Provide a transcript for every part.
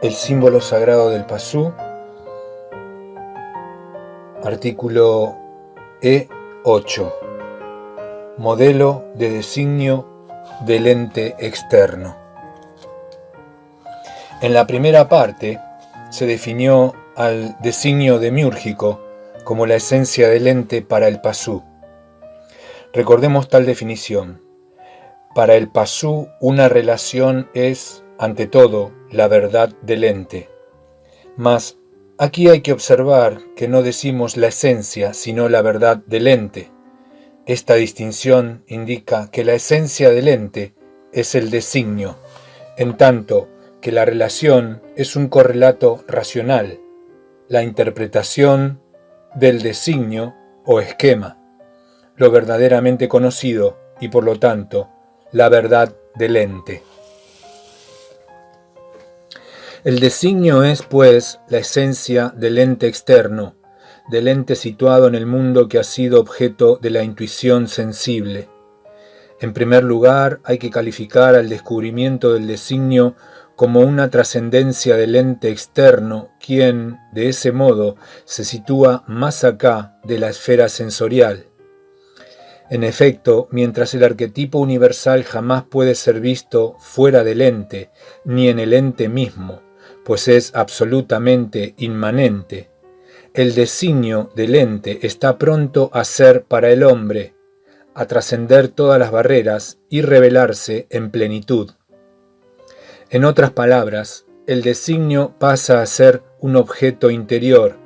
El símbolo sagrado del Pazú, artículo E8, modelo de designio del ente externo. En la primera parte se definió al designio demiúrgico como la esencia del ente para el Pazú. Recordemos tal definición. Para el Pazú, una relación es, ante todo, la verdad del ente. Mas aquí hay que observar que no decimos la esencia, sino la verdad del ente. Esta distinción indica que la esencia del ente es el designio, en tanto que la relación es un correlato racional, la interpretación del designio o esquema, lo verdaderamente conocido y por lo tanto la verdad del ente. El designio es, pues, la esencia del ente externo, del ente situado en el mundo que ha sido objeto de la intuición sensible. En primer lugar, hay que calificar al descubrimiento del designio como una trascendencia del ente externo, quien, de ese modo, se sitúa más acá de la esfera sensorial. En efecto, mientras el arquetipo universal jamás puede ser visto fuera del ente, ni en el ente mismo, pues es absolutamente inmanente, el designio del ente está pronto a ser para el hombre, a trascender todas las barreras y revelarse en plenitud. En otras palabras, el designio pasa a ser un objeto interior.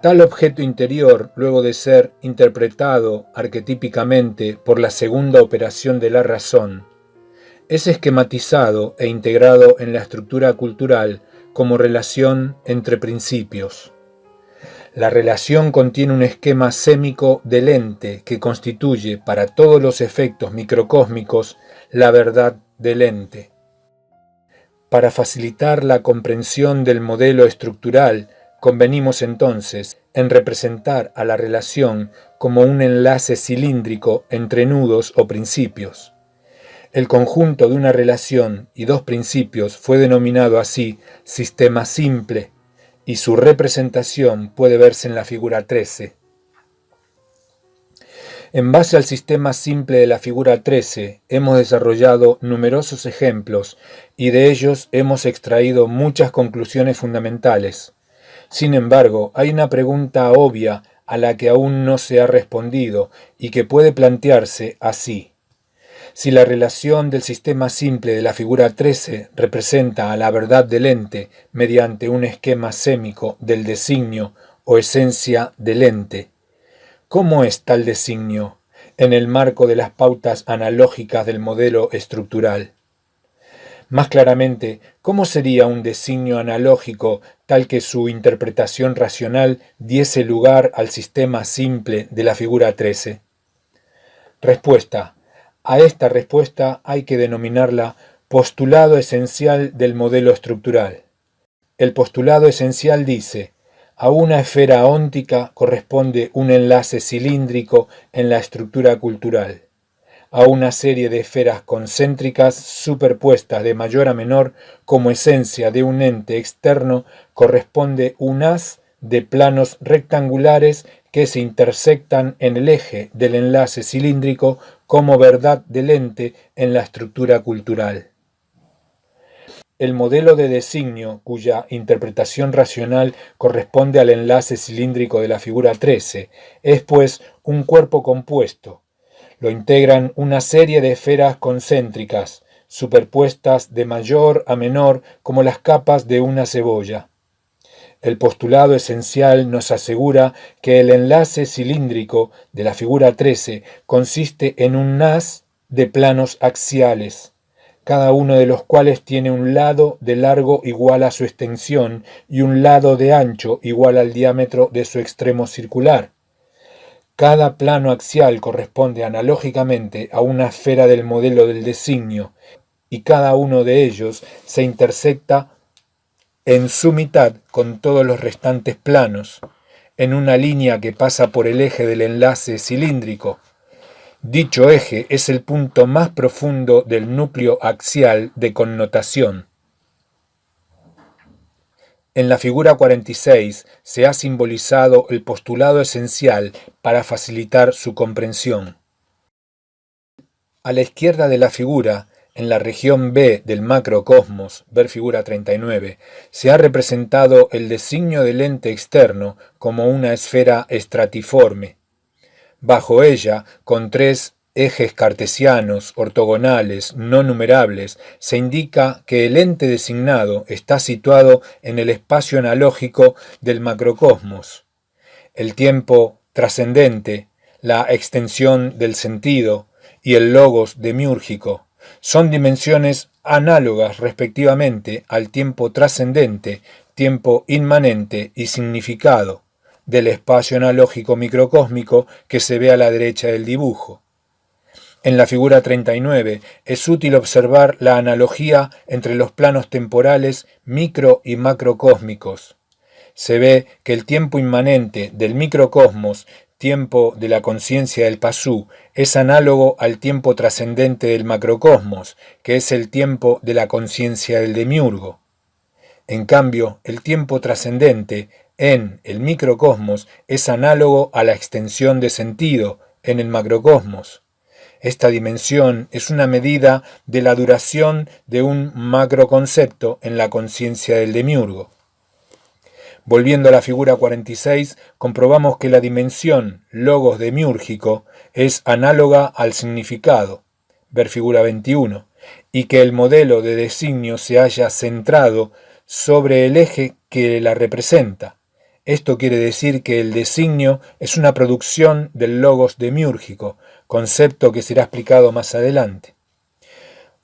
Tal objeto interior, luego de ser interpretado arquetípicamente por la segunda operación de la razón, es esquematizado e integrado en la estructura cultural como relación entre principios. La relación contiene un esquema sémico del ente que constituye para todos los efectos microcósmicos la verdad del ente. Para facilitar la comprensión del modelo estructural, convenimos entonces en representar a la relación como un enlace cilíndrico entre nudos o principios. El conjunto de una relación y dos principios fue denominado así sistema simple, y su representación puede verse en la figura 13. En base al sistema simple de la figura 13, hemos desarrollado numerosos ejemplos y de ellos hemos extraído muchas conclusiones fundamentales. Sin embargo, hay una pregunta obvia a la que aún no se ha respondido y que puede plantearse así. Si la relación del sistema simple de la figura 13 representa a la verdad del ente mediante un esquema sémico del designio o esencia del ente, ¿cómo es tal designio en el marco de las pautas analógicas del modelo estructural? Más claramente, ¿cómo sería un designio analógico tal que su interpretación racional diese lugar al sistema simple de la figura 13? Respuesta. A esta respuesta hay que denominarla postulado esencial del modelo estructural. El postulado esencial dice: a una esfera óntica corresponde un enlace cilíndrico en la estructura cultural. A una serie de esferas concéntricas superpuestas de mayor a menor como esencia de un ente externo corresponde un haz de planos rectangulares que se intersectan en el eje del enlace cilíndrico como verdad del ente en la estructura cultural. El modelo de designio, cuya interpretación racional corresponde al enlace cilíndrico de la figura 13, es pues un cuerpo compuesto. Lo integran una serie de esferas concéntricas, superpuestas de mayor a menor como las capas de una cebolla. El postulado esencial nos asegura que el enlace cilíndrico de la figura 13 consiste en un haz de planos axiales, cada uno de los cuales tiene un lado de largo igual a su extensión y un lado de ancho igual al diámetro de su extremo circular. Cada plano axial corresponde analógicamente a una esfera del modelo del designio, y cada uno de ellos se intersecta en su mitad con todos los restantes planos, en una línea que pasa por el eje del enlace cilíndrico. Dicho eje es el punto más profundo del núcleo axial de connotación. En la figura 46 se ha simbolizado el postulado esencial para facilitar su comprensión. A la izquierda de la figura, en la región B del macrocosmos, ver figura 39, se ha representado el designio del ente externo como una esfera estratiforme. Bajo ella, con tres ejes cartesianos, ortogonales, no numerables, se indica que el ente designado está situado en el espacio analógico del macrocosmos. El tiempo trascendente, la extensión del sentido y el logos demiúrgico son dimensiones análogas respectivamente al tiempo trascendente, tiempo inmanente y significado del espacio analógico microcósmico que se ve a la derecha del dibujo. En la figura 39 es útil observar la analogía entre los planos temporales micro y macrocósmicos. Se ve que el tiempo inmanente del microcosmos, tiempo de la conciencia del pasú, es análogo al tiempo trascendente del macrocosmos, que es el tiempo de la conciencia del demiurgo. En cambio, el tiempo trascendente en el microcosmos es análogo a la extensión de sentido en el macrocosmos. Esta dimensión es una medida de la duración de un macroconcepto en la conciencia del demiurgo. Volviendo a la figura 46, comprobamos que la dimensión logos demiúrgico es análoga al significado, ver figura 21, y que el modelo de designio se halla centrado sobre el eje que la representa. Esto quiere decir que el designio es una producción del logos demiúrgico, concepto que será explicado más adelante.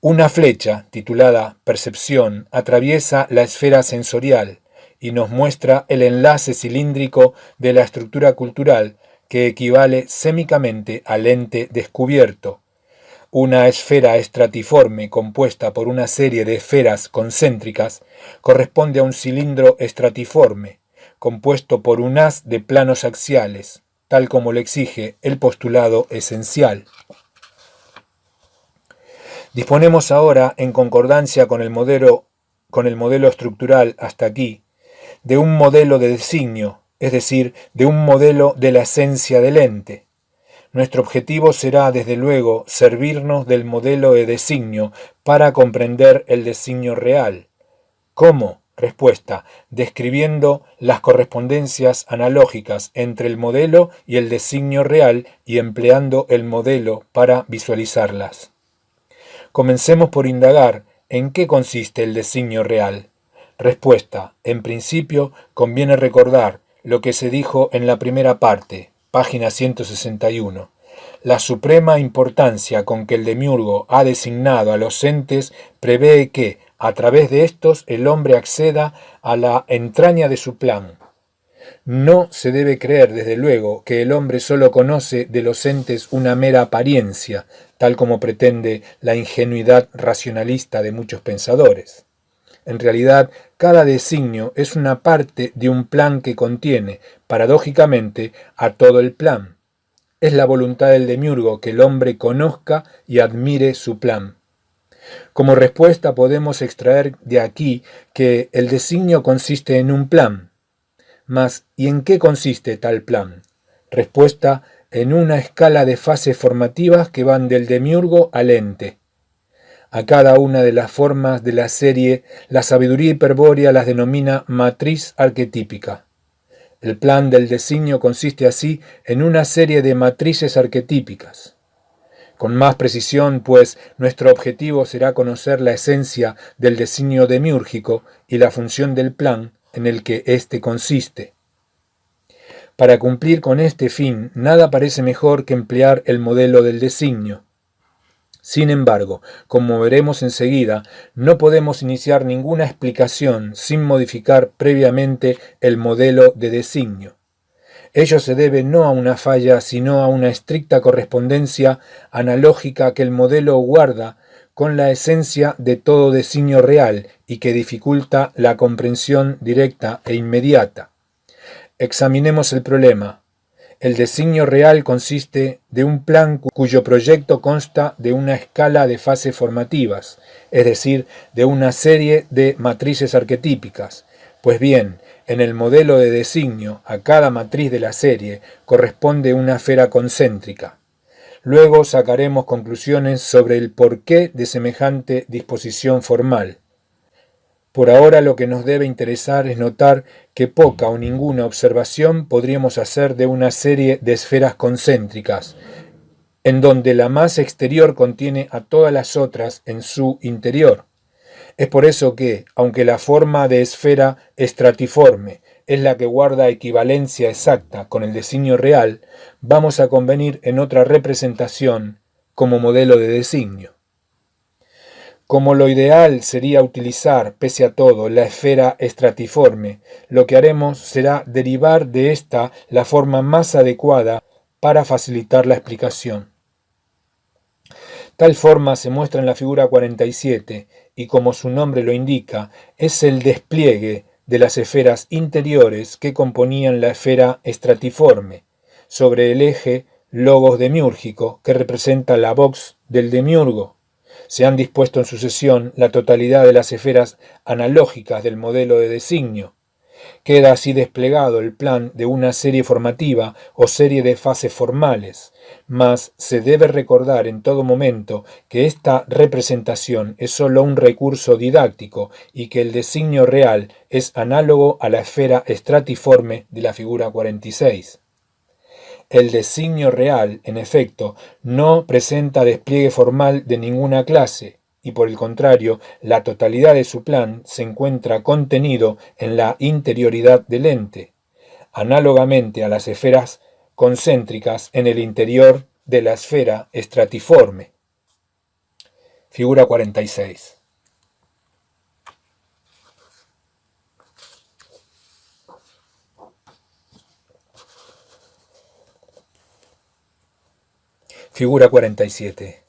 Una flecha, titulada percepción, atraviesa la esfera sensorial y nos muestra el enlace cilíndrico de la estructura cultural que equivale sémicamente al ente descubierto. Una esfera estratiforme compuesta por una serie de esferas concéntricas corresponde a un cilindro estratiforme, compuesto por un haz de planos axiales, tal como lo exige el postulado esencial. Disponemos ahora, en concordancia con el modelo estructural hasta aquí, de un modelo de designio, es decir, de un modelo de la esencia del ente. Nuestro objetivo será, desde luego, servirnos del modelo de designio para comprender el designio real. ¿Cómo? Respuesta: describiendo las correspondencias analógicas entre el modelo y el designio real y empleando el modelo para visualizarlas. Comencemos por indagar en qué consiste el designio real. Respuesta: en principio conviene recordar lo que se dijo en la primera parte, página 161. La suprema importancia con que el demiurgo ha designado a los entes prevé que, a través de estos, el hombre acceda a la entraña de su plan. No se debe creer, desde luego, que el hombre solo conoce de los entes una mera apariencia, tal como pretende la ingenuidad racionalista de muchos pensadores. En realidad, cada designio es una parte de un plan que contiene, paradójicamente, a todo el plan. Es la voluntad del demiurgo que el hombre conozca y admire su plan. Como respuesta podemos extraer de aquí que el designio consiste en un plan. Mas, ¿y en qué consiste tal plan? Respuesta: en una escala de fases formativas que van del demiurgo al ente. A cada una de las formas de la serie, la sabiduría hiperbórea las denomina matriz arquetípica. El plan del designio consiste así en una serie de matrices arquetípicas. Con más precisión, pues, nuestro objetivo será conocer la esencia del designio demiúrgico y la función del plan en el que éste consiste. Para cumplir con este fin, nada parece mejor que emplear el modelo del designio. Sin embargo, como veremos enseguida, no podemos iniciar ninguna explicación sin modificar previamente el modelo de designio. Ello se debe no a una falla, sino a una estricta correspondencia analógica que el modelo guarda con la esencia de todo designio real y que dificulta la comprensión directa e inmediata. Examinemos el problema. El designio real consiste de un plan cuyo proyecto consta de una escala de fases formativas, es decir, de una serie de matrices arquetípicas, Pues bien, en el modelo de designio, a cada matriz de la serie corresponde una esfera concéntrica. Luego sacaremos conclusiones sobre el porqué de semejante disposición formal. Por ahora lo que nos debe interesar es notar que poca o ninguna observación podríamos hacer de una serie de esferas concéntricas, en donde la más exterior contiene a todas las otras en su interior. Es por eso que, aunque la forma de esfera estratiforme es la que guarda equivalencia exacta con el designio real, vamos a convenir en otra representación como modelo de designio. Como lo ideal sería utilizar, pese a todo, la esfera estratiforme, lo que haremos será derivar de esta la forma más adecuada para facilitar la explicación. Tal forma se muestra en la figura 47 y, como su nombre lo indica, es el despliegue de las esferas interiores que componían la esfera estratiforme, sobre el eje logos demiúrgico que representa la vox del demiurgo. Se han dispuesto en sucesión la totalidad de las esferas analógicas del modelo de designio. Queda así desplegado el plan de una serie formativa o serie de fases formales, mas se debe recordar en todo momento que esta representación es sólo un recurso didáctico y que el designio real es análogo a la esfera estratiforme de la figura 46. El designio real, en efecto, no presenta despliegue formal de ninguna clase, y por el contrario, la totalidad de su plan se encuentra contenido en la interioridad del ente, análogamente a las esferas concéntricas en el interior de la esfera estratiforme. Figura 46. Figura 47.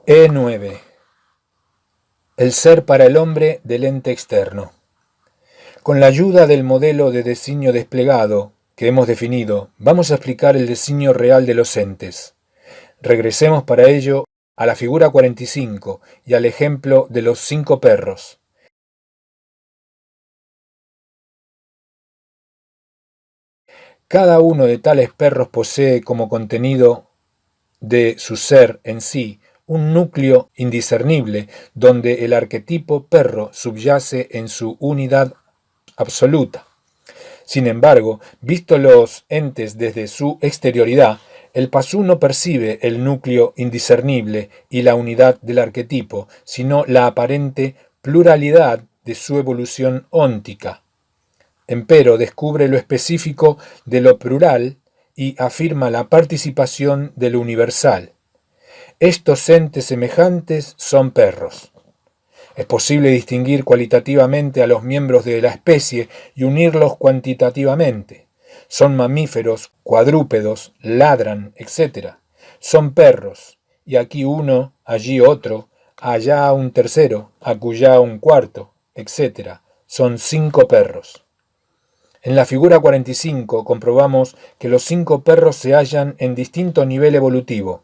E9. El ser para el hombre del ente externo. Con la ayuda del modelo de designio desplegado que hemos definido, vamos a explicar el designio real de los entes. Regresemos para ello a la figura 45 y al ejemplo de los 5 perros. Cada uno de tales perros posee como contenido de su ser en sí un núcleo indiscernible donde el arquetipo perro subyace en su unidad absoluta. Sin embargo, visto los entes desde su exterioridad, el pasú no percibe el núcleo indiscernible y la unidad del arquetipo, sino la aparente pluralidad de su evolución óntica. Empero descubre lo específico de lo plural y afirma la participación de lo universal. Estos entes semejantes son perros. Es posible distinguir cualitativamente a los miembros de la especie y unirlos cuantitativamente. Son mamíferos, cuadrúpedos, ladran, etc. Son perros, y aquí uno, allí otro, allá un tercero, acullá un cuarto, etc. Son 5 perros. En la figura 45 comprobamos que los 5 perros se hallan en distinto nivel evolutivo.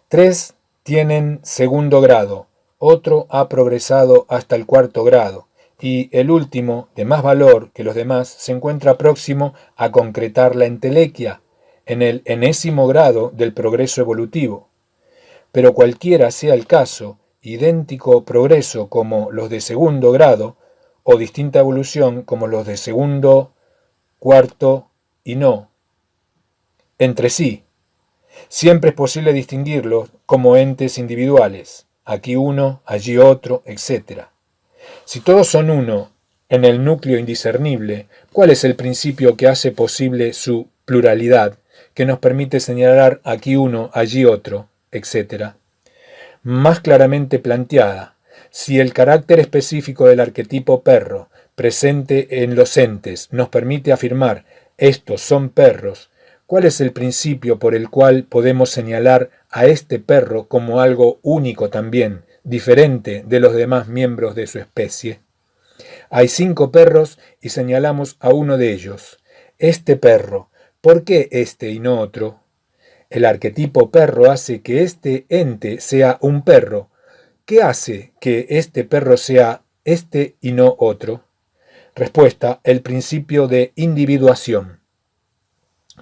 3 tienen segundo grado, otro ha progresado hasta el 4.º grado, y el último, de más valor que los demás, se encuentra próximo a concretar la entelequia, en el enésimo grado del progreso evolutivo. Pero cualquiera sea el caso, idéntico progreso como los de segundo grado, o distinta evolución como los de segundo, cuarto y no, entre sí. Siempre es posible distinguirlos como entes individuales, aquí uno, allí otro, etc. Si todos son uno en el núcleo indiscernible, ¿cuál es el principio que hace posible su pluralidad, que nos permite señalar aquí uno, allí otro, etc.? Más claramente planteada, si el carácter específico del arquetipo perro presente en los entes nos permite afirmar estos son perros, ¿cuál es el principio por el cual podemos señalar a este perro como algo único también, diferente de los demás miembros de su especie? Hay 5 perros y señalamos a uno de ellos. Este perro, ¿Por qué este y no otro? El arquetipo perro hace que este ente sea un perro. ¿Qué hace que este perro sea este y no otro? Respuesta: el principio de individuación.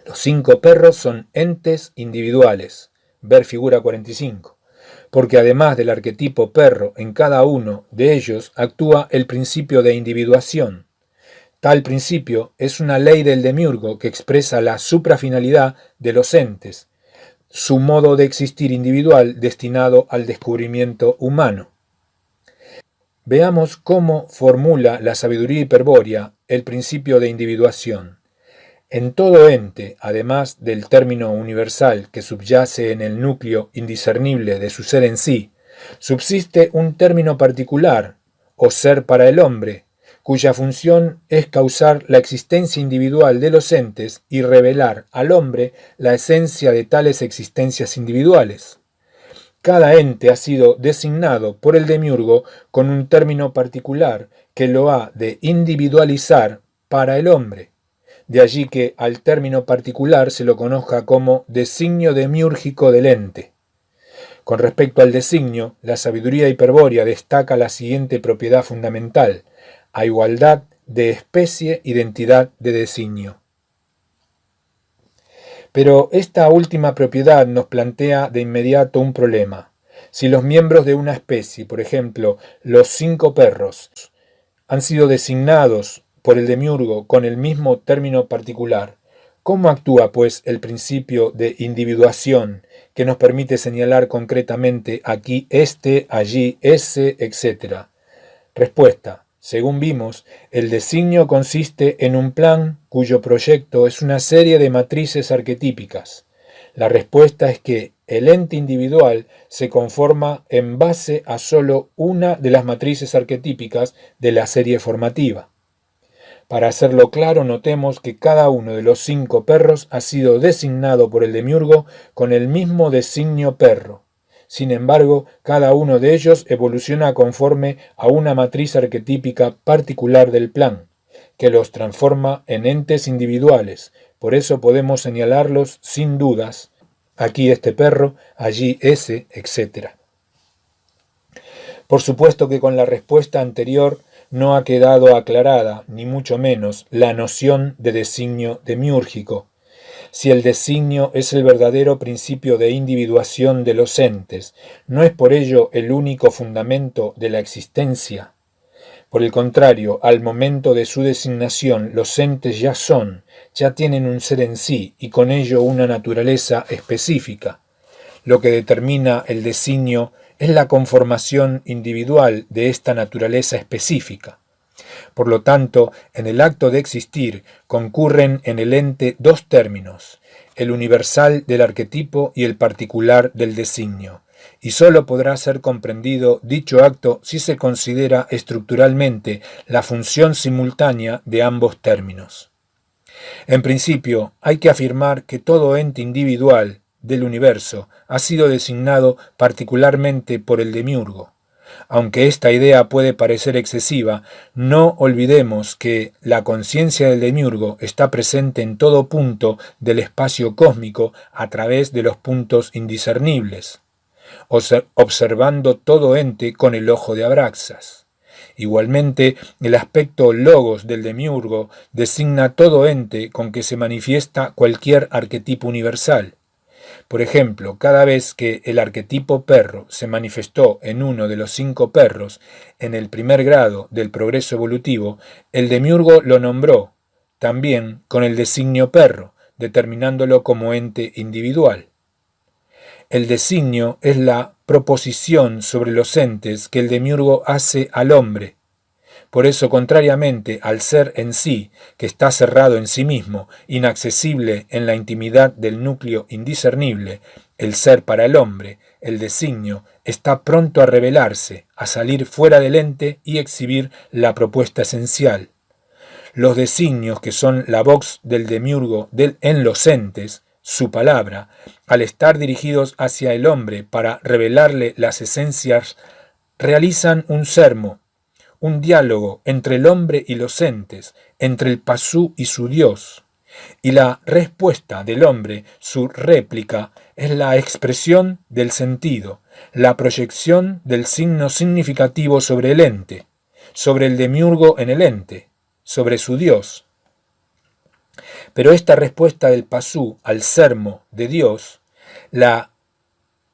Los 5 perros son entes individuales. Ver figura 45. Porque además del arquetipo perro, en cada uno de ellos actúa el principio de individuación. Tal principio es una ley del demiurgo que expresa la suprafinalidad de los entes, su modo de existir individual destinado al descubrimiento humano. Veamos cómo formula la sabiduría hiperbórea el principio de individuación. En todo ente, además del término universal que subyace en el núcleo indiscernible de su ser en sí, subsiste un término particular, o ser para el hombre, cuya función es causar la existencia individual de los entes y revelar al hombre la esencia de tales existencias individuales. Cada ente ha sido designado por el demiurgo con un término particular que lo ha de individualizar para el hombre. De allí que al término particular se lo conozca como designio demiúrgico del ente. Con respecto al designio, la sabiduría hiperbórea destaca la siguiente propiedad fundamental: a igualdad de especie, identidad de designio. Pero esta última propiedad nos plantea de inmediato un problema. Si los miembros de una especie, por ejemplo, los 5 perros, han sido designados por el demiurgo con el mismo término particular, ¿cómo actúa, pues, el principio de individuación que nos permite señalar concretamente aquí este, allí ese, etc.? Respuesta: según vimos, el designio consiste en un plan cuyo proyecto es una serie de matrices arquetípicas. La respuesta es que el ente individual se conforma en base a solo una de las matrices arquetípicas de la serie formativa. Para hacerlo claro, notemos que cada uno de los 5 perros ha sido designado por el demiurgo con el mismo designio perro. Sin embargo, cada uno de ellos evoluciona conforme a una matriz arquetípica particular del plan, que los transforma en entes individuales. Por eso podemos señalarlos sin dudas: aquí este perro, allí ese, etc. Por supuesto que con la respuesta anterior no ha quedado aclarada, ni mucho menos, la noción de designio demiúrgico. Si el designio es el verdadero principio de individuación de los entes, ¿no es por ello el único fundamento de la existencia? Por el contrario, al momento de su designación, los entes ya tienen un ser en sí y con ello una naturaleza específica. Lo que determina el designio es la conformación individual de esta naturaleza específica. Por lo tanto, en el acto de existir concurren en el ente 2 términos: el universal del arquetipo y el particular del designio, y sólo podrá ser comprendido dicho acto si se considera estructuralmente la función simultánea de ambos términos. En principio, hay que afirmar que todo ente individual del universo ha sido designado particularmente por el demiurgo. Aunque esta idea puede parecer excesiva, no olvidemos que la conciencia del demiurgo está presente en todo punto del espacio cósmico a través de los puntos indiscernibles, observando todo ente con el ojo de Abraxas. Igualmente, el aspecto logos del demiurgo designa todo ente con que se manifiesta cualquier arquetipo universal. Por ejemplo, cada vez que el arquetipo perro se manifestó en uno de los 5 perros en el primer grado del progreso evolutivo, el demiurgo lo nombró también con el designio perro, determinándolo como ente individual. El designio es la proposición sobre los entes que el demiurgo hace al hombre. Por eso, contrariamente al ser en sí, que está cerrado en sí mismo, inaccesible en la intimidad del núcleo indiscernible, el ser para el hombre, el designio, está pronto a revelarse, a salir fuera del ente y exhibir la propuesta esencial. Los designios, que son la vox del demiurgo en los entes, su palabra, al estar dirigidos hacia el hombre para revelarle las esencias, realizan un sermo, un diálogo entre el hombre y los entes, entre el Pasú y su Dios. Y la respuesta del hombre, su réplica, es la expresión del sentido, la proyección del signo significativo sobre el ente, sobre el demiurgo en el ente, sobre su Dios. Pero esta respuesta del pasú al sermo de Dios, la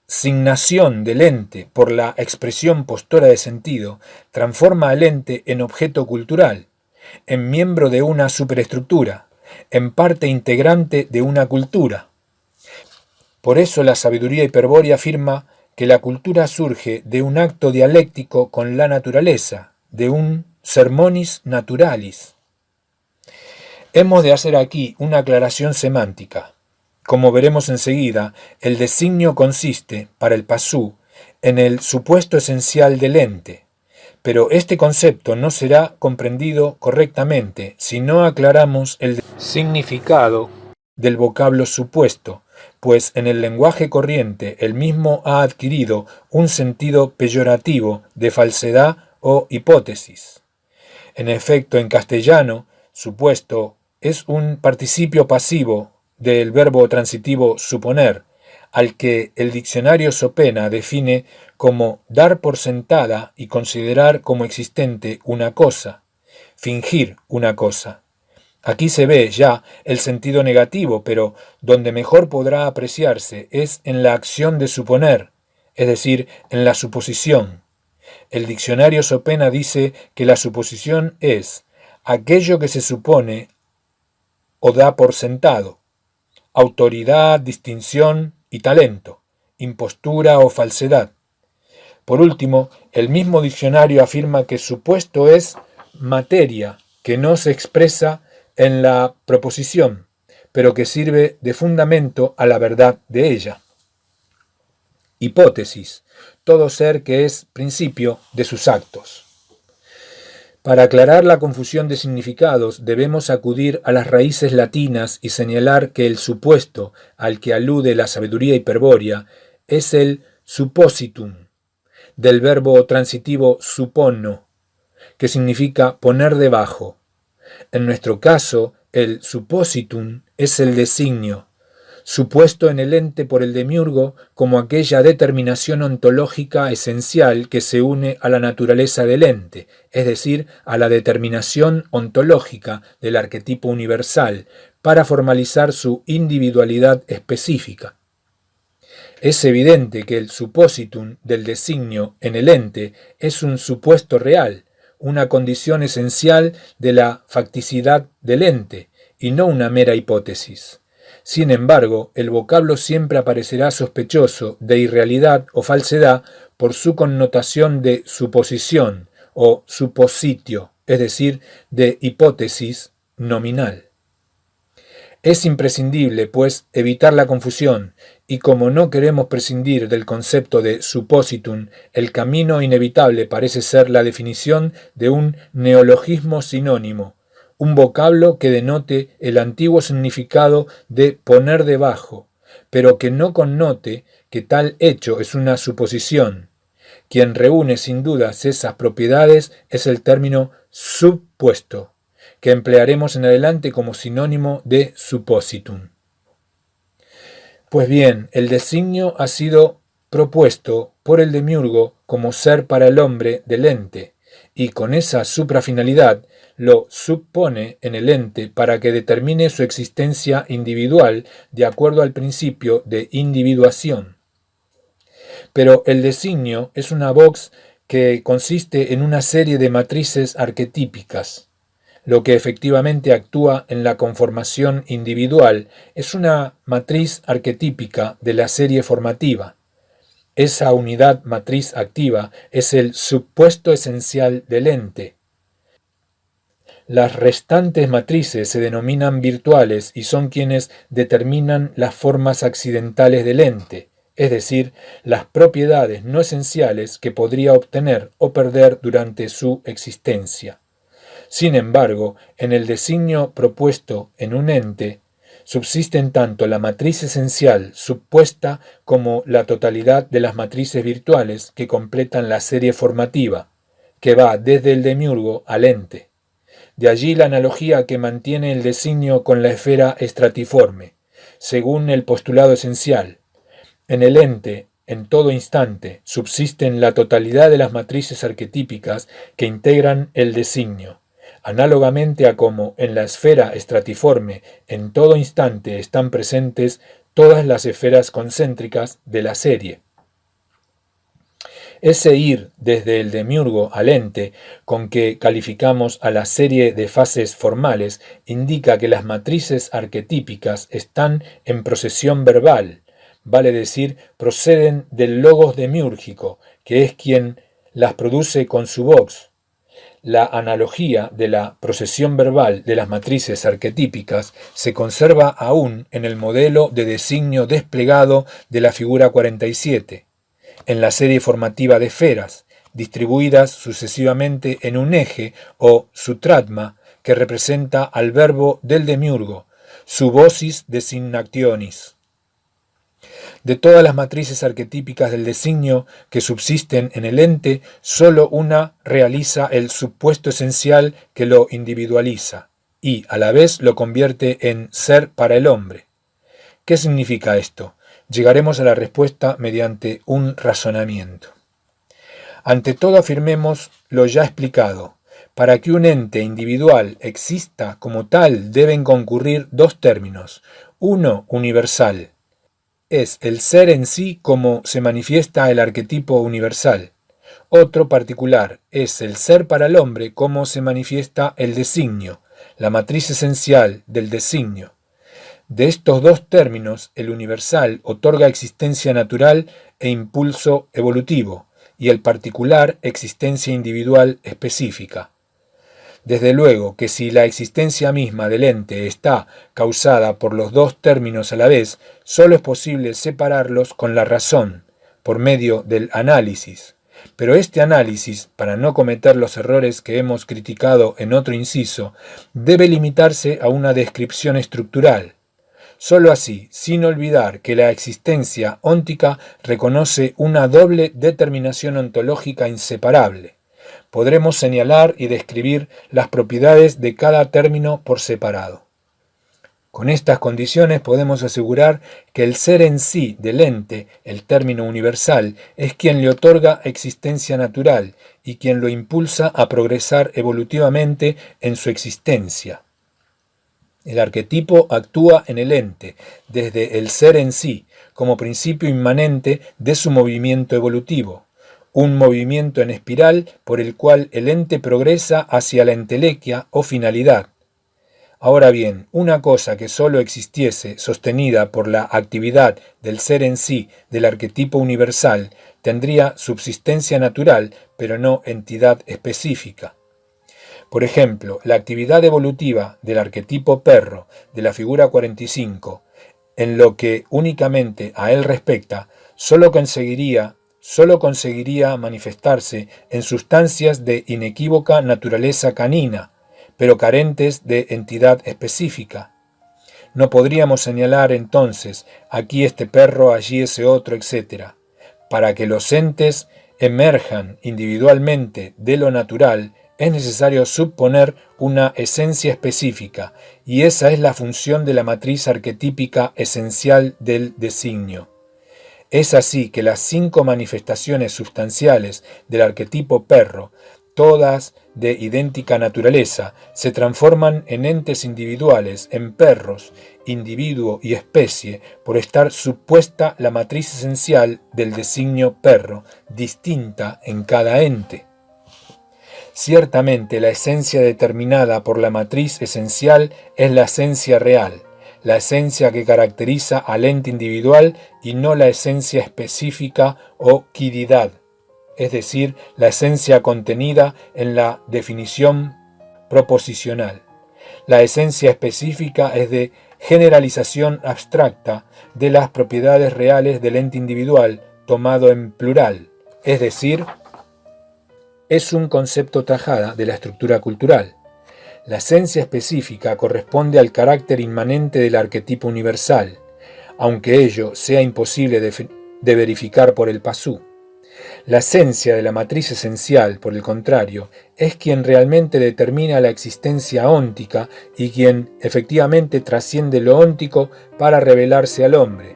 signación del ente por la expresión postora de sentido, transforma al ente en objeto cultural, en miembro de una superestructura, en parte integrante de una cultura. Por eso la sabiduría hiperbórea afirma que la cultura surge de un acto dialéctico con la naturaleza, de un sermonis naturalis. Hemos de hacer aquí una aclaración semántica. Como veremos enseguida, el designio consiste, para el pasú, en el supuesto esencial del ente, pero este concepto no será comprendido correctamente si no aclaramos el significado del vocablo supuesto, pues en el lenguaje corriente el mismo ha adquirido un sentido peyorativo de falsedad o hipótesis. En efecto, en castellano, supuesto es un participio pasivo del verbo transitivo suponer, al que el diccionario Sopena define como dar por sentada y considerar como existente una cosa, fingir una cosa. Aquí se ve ya el sentido negativo, pero donde mejor podrá apreciarse es en la acción de suponer, es decir, en la suposición. El diccionario Sopena dice que la suposición es aquello que se supone o da por sentado, autoridad, distinción y talento, impostura o falsedad. Por último, el mismo diccionario afirma que supuesto es materia que no se expresa en la proposición, pero que sirve de fundamento a la verdad de ella. Hipótesis, todo ser que es principio de sus actos. Para aclarar la confusión de significados debemos acudir a las raíces latinas y señalar que el supuesto al que alude la sabiduría hiperbórea es el suppositum, del verbo transitivo suponno, que significa poner debajo. En nuestro caso, el suppositum es el designio, supuesto en el ente por el demiurgo como aquella determinación ontológica esencial que se une a la naturaleza del ente, es decir, a la determinación ontológica del arquetipo universal, para formalizar su individualidad específica. Es evidente que el suppositum del designio en el ente es un supuesto real, una condición esencial de la facticidad del ente, y no una mera hipótesis. Sin embargo, el vocablo siempre aparecerá sospechoso de irrealidad o falsedad por su connotación de suposición o suppositio, es decir, de hipótesis nominal. Es imprescindible, pues, evitar la confusión, y como no queremos prescindir del concepto de suppositum, el camino inevitable parece ser la definición de un neologismo sinónimo, un vocablo que denote el antiguo significado de poner debajo, pero que no connote que tal hecho es una suposición. Quien reúne sin dudas esas propiedades es el término supuesto, que emplearemos en adelante como sinónimo de suppositum. Pues bien, el designio ha sido propuesto por el demiurgo como ser para el hombre del ente, y con esa suprafinalidad lo supone en el ente para que determine su existencia individual de acuerdo al principio de individuación. Pero el designio es una vox que consiste en una serie de matrices arquetípicas. Lo que efectivamente actúa en la conformación individual es una matriz arquetípica de la serie formativa. Esa unidad matriz activa es el supuesto esencial del ente. Las restantes matrices se denominan virtuales y son quienes determinan las formas accidentales del ente, es decir, las propiedades no esenciales que podría obtener o perder durante su existencia. Sin embargo, en el designio propuesto en un ente, subsisten tanto la matriz esencial supuesta como la totalidad de las matrices virtuales que completan la serie formativa, que va desde el demiurgo al ente. De allí la analogía que mantiene el designio con la esfera estratiforme, según el postulado esencial. En el ente, en todo instante, subsisten la totalidad de las matrices arquetípicas que integran el designio, análogamente a como en la esfera estratiforme en todo instante están presentes todas las esferas concéntricas de la serie. Ese ir desde el demiurgo al ente con que calificamos a la serie de fases formales indica que las matrices arquetípicas están en procesión verbal, vale decir, proceden del logos demiúrgico, que es quien las produce con su voz. La analogía de la procesión verbal de las matrices arquetípicas se conserva aún en el modelo de designio desplegado de la figura 47, en la serie formativa de esferas, distribuidas sucesivamente en un eje o sutratma que representa al verbo del demiurgo, subosis designationis. De todas las matrices arquetípicas del designio que subsisten en el ente, sólo una realiza el supuesto esencial que lo individualiza y, a la vez, lo convierte en ser para el hombre. ¿Qué significa esto? Llegaremos a la respuesta mediante un razonamiento. Ante todo afirmemos lo ya explicado. Para que un ente individual exista como tal deben concurrir dos términos. Uno, universal. Es el ser en sí como se manifiesta el arquetipo universal. Otro particular es el ser para el hombre como se manifiesta el designio, la matriz esencial del designio. De estos dos términos, el universal otorga existencia natural e impulso evolutivo, y el particular existencia individual específica. Desde luego que si la existencia misma del ente está causada por los dos términos a la vez, sólo es posible separarlos con la razón, por medio del análisis. Pero este análisis, para no cometer los errores que hemos criticado en otro inciso, debe limitarse a una descripción estructural. Sólo así, sin olvidar que la existencia óntica reconoce una doble determinación ontológica inseparable, podremos señalar y describir las propiedades de cada término por separado. Con estas condiciones podemos asegurar que el ser en sí del ente, el término universal, es quien le otorga existencia natural y quien lo impulsa a progresar evolutivamente en su existencia. El arquetipo actúa en el ente, desde el ser en sí, como principio inmanente de su movimiento evolutivo, un movimiento en espiral por el cual el ente progresa hacia la entelequia o finalidad. Ahora bien, una cosa que sólo existiese sostenida por la actividad del ser en sí del arquetipo universal tendría subsistencia natural, pero no entidad específica. Por ejemplo, la actividad evolutiva del arquetipo perro de la figura 45, en lo que únicamente a él respecta, sólo conseguiría manifestarse en sustancias de inequívoca naturaleza canina, pero carentes de entidad específica. No podríamos señalar entonces aquí este perro, allí ese otro, etc. Para que los entes emerjan individualmente de lo natural, es necesario suponer una esencia específica, y esa es la función de la matriz arquetípica esencial del designio. Es así que las 5 manifestaciones sustanciales del arquetipo perro, todas de idéntica naturaleza, se transforman en entes individuales, en perros, individuo y especie, por estar supuesta la matriz esencial del designio perro, distinta en cada ente. Ciertamente la esencia determinada por la matriz esencial es la esencia real, la esencia que caracteriza al ente individual y no la esencia específica o quididad, es decir, la esencia contenida en la definición proposicional. La esencia específica es de generalización abstracta de las propiedades reales del ente individual tomado en plural, es decir, es un concepto tajada de la estructura cultural. La esencia específica corresponde al carácter inmanente del arquetipo universal, aunque ello sea imposible de verificar por el pasú. La esencia de la matriz esencial, por el contrario, es quien realmente determina la existencia óntica y quien efectivamente trasciende lo óntico para revelarse al hombre.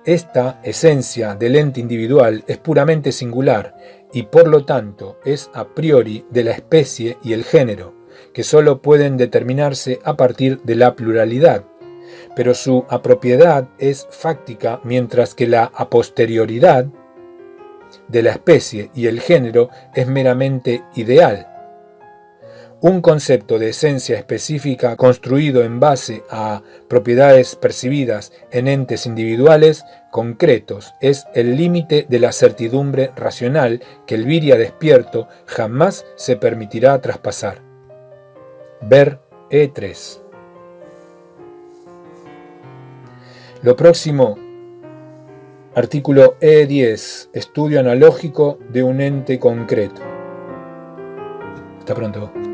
Esta esencia del ente individual es puramente singular y por lo tanto es a priori de la especie y el género, que sólo pueden determinarse a partir de la pluralidad, pero su apropiedad es fáctica, mientras que la a posterioridad de la especie y el género es meramente ideal. Un concepto de esencia específica construido en base a propiedades percibidas en entes individuales concretos es el límite de la certidumbre racional que el viria despierto jamás se permitirá traspasar. Ver E3. Lo próximo, artículo E10, estudio analógico de un ente concreto. Hasta pronto.